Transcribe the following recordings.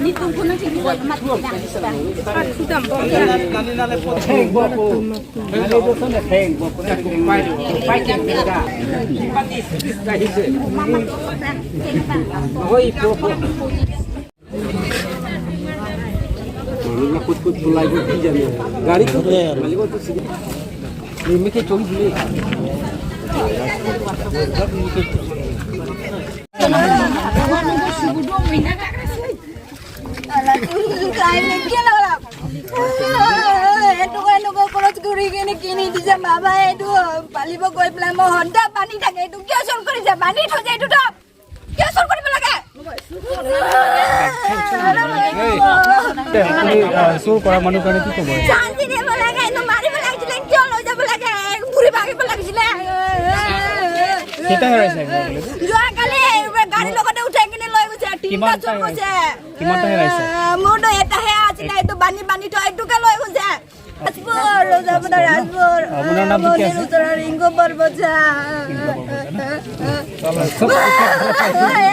นี่คุณนั่งที่บนมาถ่วงอย่างนี้ใช่ไหมคือจำบอกนั่นเพลงบอกกูนั่นดูต้นเพลงบอกกูนั่นกูไปจังเลยจ้ะปฏิเสธได้ที่สุดโอ้ยพวกนี่มาคุดmulai pergi jam ni. Gari tu balik tu sini. Ni mesti curi dulu. Alah tu lain lagi lah. Itu kan aku kalau curi kini di jam apa itu paling bagai pelan mohon dah pani dah itu kya sol kori jam pani tu jadi tu dah. Kya sol kori belakang. Sur kora manu kane ki kobo janji de belakang itu mari belakang jilen kya lo ja belakang puri bagi belakang jilen kita harus hai dua kali gari lo kada uthai kini loi guse tinta chol guse kimata hai raisa modo eta hai achina itu bani to itu ka loi guse Asbor lo ja bada asbor apunar naam ki ase uttara ringo barboja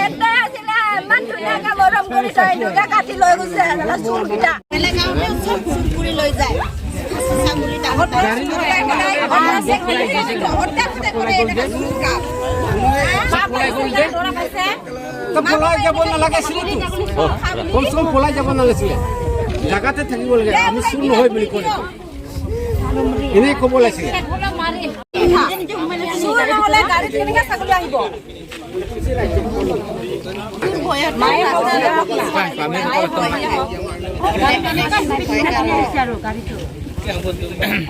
eta achila mantu jaga borom kori thai itu ka kati loi guse ala sur kita belegao ne sob sur kori loi jay saguli ta gari ana sekali otta kore eta sur ka polai golde to polai jabo na lage sili tu kom som polai jabo na lage jagate thaki bol ge ami sun hoy bili kore ini ko bola sili sur hole gari kene ka saguli ahibo mai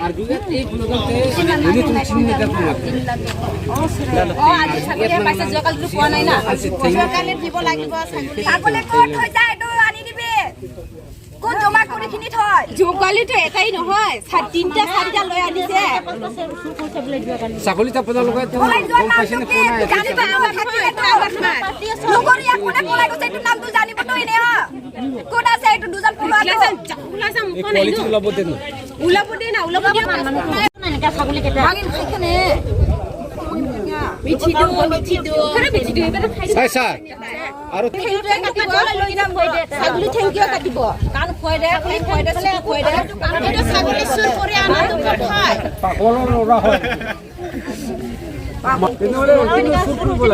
are juga এই গুলোতে ini তুমি চিনি না তুমি ও আজি ছাগলে পাইছে জকাল তো কোৱা নাই না জকালে দিব লাগিব ছাগলে কোট হৈ যায় তো আনি দিবি কোন জমা কৰি কিনি থয় জকালি তো এটাই নহয় তিনটা চাৰিটা লৈ আনিছে ছাগলি তা পদা লগাই তো কম পইচা নে কোনা জানিবা আমাৰ থাকিলে তো আমাৰ না লগৰীয়া কোনে পলাই গৈছে এইটো নামটো জানিব তো এনে কোন আছে এইটো দুজন পুলাইছে মুখন এই উলাবুদি না উলাবুদি নানিকা ছাগলী কেটা আগিন খাইখানে মিছিদো করে মিছিদো এবারে খাইছে চাই স্যার আৰু খেলুৰে কাটিব লৈ যাম ছাগলী ঠেংকিও কাটিব কান খয় দে এইটো ছাগলী চুৰ কৰি আনাটো খায় পাগলৰ লৰা হয়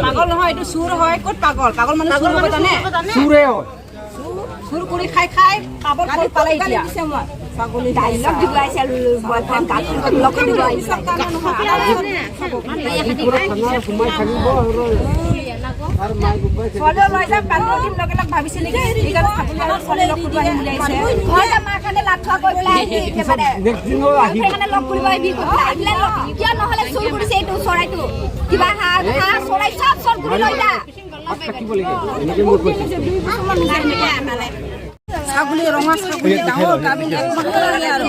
পাগল নহয় এইটো চুৰ হয় ক'ত পাগল মানে চুৰ হ'ব জানে চুৰে হয় চুৰ কৰি খাই পাবল কৰি পালাই দিছে মই ছাগলী ডাইলগ দিবাইছে বয়ফ্ৰেণ্ড কাটি লকে দিবাইছে কাম নহয় সময় থাকিব আৰু মাই গুবাই চলে লৈ যা 15 দিন লগে লগ ভাবিছিল কি এইগাল ছাগলী আৰু চলে লগ কৰিব আহি মিলাইছে ঘৰতে মাখানে লাঠা কৈ পেলাই একেবাৰে নেক্সট আহি মাখানে লগ কৰিব আহি পেলাই কিয় নহলে চুৰ কৰিছে এইটো চৰাইটো কিবা হাঁহ চৰাই সব চুৰ কৰি লৈ যা কাটিব লাগিব এনেকে মোৰ কৈছে ছাগলী ৰঙা ছাগলী ডাঙৰ গাবিন এক মাহ লাগে আৰু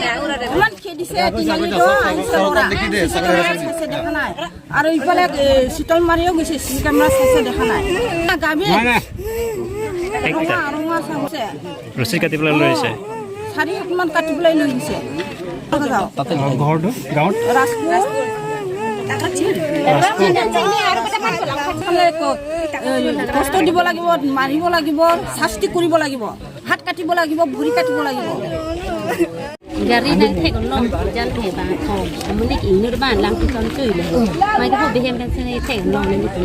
ইমান খেদিছে তিনিটো আহিছে ওৰা চাইছে দেখা নাই আৰু ইফালে সিটল মাৰিও গৈছে সিনি কেমেৰা চাইছে দেখা নাই গাবিন ৰঙা ছাগলী ৰছী কাটিবলৈ লৈছে 4 মান কাটিবলৈ লৈ গৈছে তাতে ঘৰটো গাঁৱত ৰাজপুৰ কষ্ট দিব লাগিব মাৰিব লাগিব শাস্তি কৰিব লাগিব হাত কাটিব লাগিব ভৰি কাটিব লাগিব Gari nang thek long jan the ba thong amuni ki nur ban lang ki ton chui le mai ko behem kan sene thek long ni tu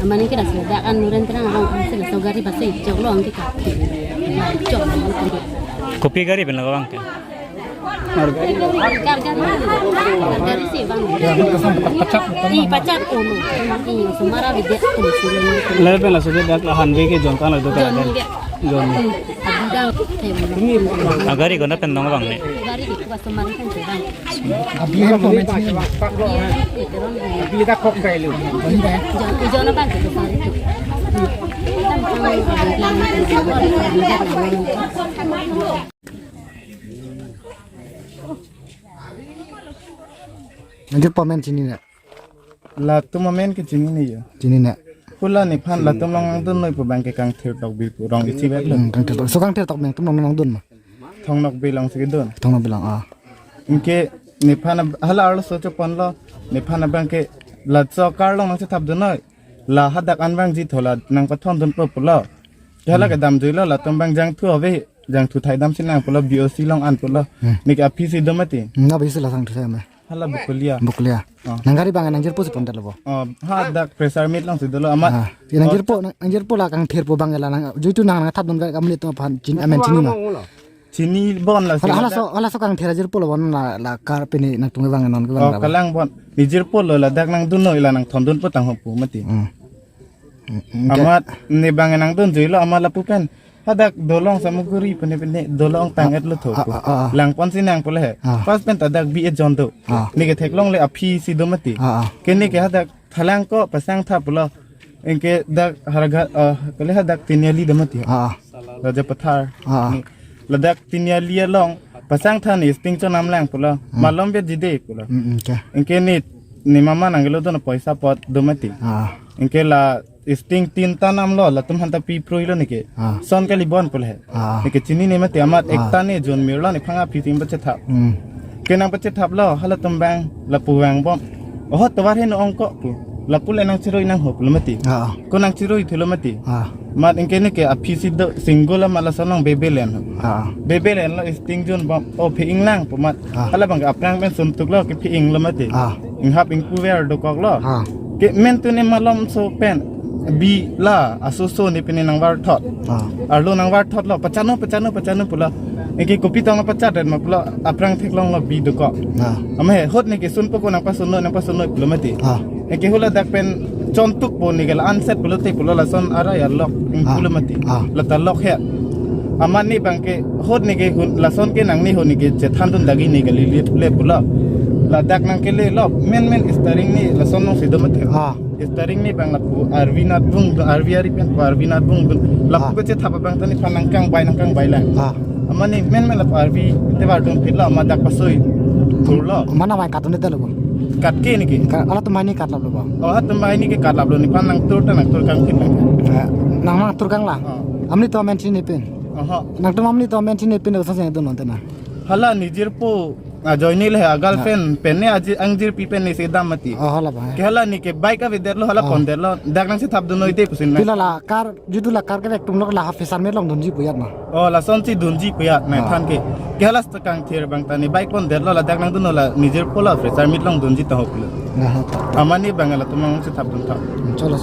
amani ki dasle da kan nuren tena long kan sene so gari basai jog long ki ka jog kopi gari ben lagawang ke gari si bang ni pacak onu ni sumara vidya tu lebe la sobe dak hanwe ke jonkan la do ka jon agari gona pen dong bang ne gari di pas sumara kan bang abli ha comment abli ka kok kai lu jon bang ke sare tu Nanti pamen sini nak. la tu moment ke jini ni ya Sini nak. pula ni phan la tum long dun noi pu bang ke kang thir tok bi pu rong isi bet lu Kang ter so kang ter tok meng tum nong dun ma. thong nok bi long se dun Tong bilang ah. इनके निफान हला आलो सोचो पनलो निफान बंग के लचो car लो नसे थाब दन ला हदक अनबंग जी थोला नंग पथन दन पुलो Kala ka dam jilo la tombang jang thu ave jang thu thai dam sinang pula BOC long an pula nik apisi domati nga bisa lah sang tu saya mah hala bukulia bukulia nanggari bangan nangjir po sepon terlobo ha dak pressure meet long sidolo ama nangjir po lah kang ther po bangela nang juitu nang thap dom kamli to pan chin amen chini ma chini bon la hala so kang ther jir po lo bon la kar pini nang tungai bangan non ka kalang bon nijir po lo la dak nang dun no ila nang thondun po tang hopu mati amat ne bangan nang dun jilo ama la pupen hadak dolong samuguri pene dolong tanget lo thoko lang pon sinang pole he pas pen tadak bi e jondo ni ke theklong le aphi si domati kene ke hadak thalang ko pasang tha pula enke dak haraga kale hadak tinyali domati raja pathar ladak tinyali long pasang tha ni sting cho nam lang pula malom be jide pula enke ni mama nangelo don paisa pot domati enke la sting tin tanam lo la tum hanta pi proilo nike son kali bon pul hai nike chini ne mate amat ekta ne jon mirlo ni phanga pi tim bache thap kenang bache thap lo hala tum bang la puwang bom oh tawar he no ongko pu la pul enang chiroi nang hop lumati ko nang chiroi thilo mati mat inke ne ke aphi sid singola mala sonong bebelen lo sting jon bom o phi inglang pumat hala bang aprang ben suntuk lo ke phi ing lumati ing hap ing puwer do kok lo ke men tu ne malom so pen bi la asuso ni pini nang war thot arlo nang war thot lo pachano pula eki kopi tong pacha den ma pula aprang theklong lo bi duko ame hot ni ke sun po ko nang pasunno pula mati eki hula dak pen chontuk po ni gel anset pula te pula la son ara ya lok pula mati la ta lok he aman ni bangke hot ni ke la son ke nang ni ho ni ke che than dun dagi ni gel le pula la dak nang ke le lo men staring ni la son no sido mati staring ni bang lapu arvinat bung arviari pen arvinat bung lapu ke che thapa bang tani phanang kang bai lang amani men lapu arvi te war dum phila ma dak pasoi thurlo mana mai katun te lobo kat ke ni ke ala to mai ni kat lobo ha tum bai ni ke kat lo ni phanang tur kang phit nang tur kang la amni to men chini pen nang to amni to men chini pen so se don non tena hala nijir po joini le girlfriend penne angjir pipen ni sedam mati hala ba ke hala ni ke bike ka viderlo hala ponderlo dagnang se thap dunoi te pusin pila la kar judu la kar ke tum lok la hafisar me long dunji puyat ma la sonchi dunji puyat na than ke hala stakang ther bang tani bike ponderlo la dagnang dunola nijir pola fresar mit long dunji ta hoplo amani bangala tumang se thap dun tha cholo